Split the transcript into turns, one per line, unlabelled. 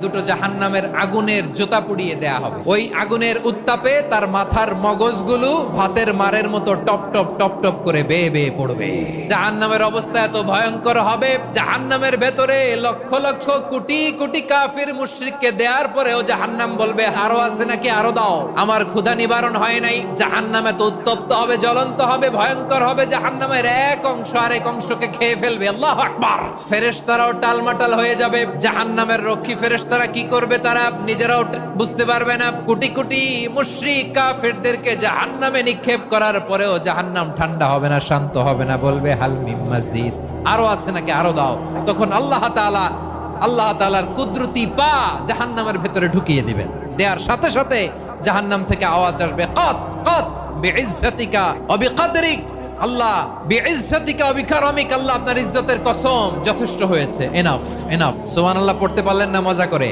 দুটো জাহান্নামের আগুনের জোতা পুড়িয়ে দেয়া হবে। ওই আগুনের উত্তাপে তার মাথার মগজগুলো ভাতের মারের মতো টপ টপ টপ টপ করে বেয়ে বেয়ে পড়বে। জাহান্নামের অবস্থা এত ভয়ঙ্কর হবে, জাহান্নামের ভেতরে লক্ষ লক্ষ কোটি কোটি কাফির মুশরিককে দেওয়ার পরেও জাহান্নাম বলবে আরো আছে নাকি, আরো দাও, আমার ক্ষুধা নিবারণ হয় নাই। জাহান্নাম এত উত্তপ্ত হবে, জ্বলন্ত হবে, ভয়ঙ্কর হবে, জাহান্নামের এক অংশ আরেক অংশকে খেয়ে ফেলবে। আল্লাহু আকবার। ফেরেশতারাও টালমাটাল হয়ে যাবে। জাহান্নামের রক্ষী ফেরেশতারা কি করবে তারা নিজেরাও বুঝতে পারবে না। কোটি কোটি মুশরিক কাফিরদেরকে জাহান্নামে নিক্ষেপ করার পরেও জাহান্নাম ঠান্ডা হবে না, শান্ত হবে না, বলবে হাল মিন মাজিদ, আরো আছে নাকি, আরো দাও। তখন আল্লাহ তাআলার কুদরতি পা জাহান্নামের ভেতরে ঢুকিয়ে দিবেন। দেওয়ার সাথে সাথে জাহান্নাম থেকে আওয়াজ আসবে, কত কত বিইজ্জাতিকা ওয়া বিকদরিক, আল্লাহ বিইজ্জাতিকা ওয়া বিকারামিক, আল্লাহ আপনার ইজ্জতের কসম, যথেষ্ট হয়েছে, এনাফ এনাফ। সুবহানাল্লাহ পড়তে পারলেন না মজা করে?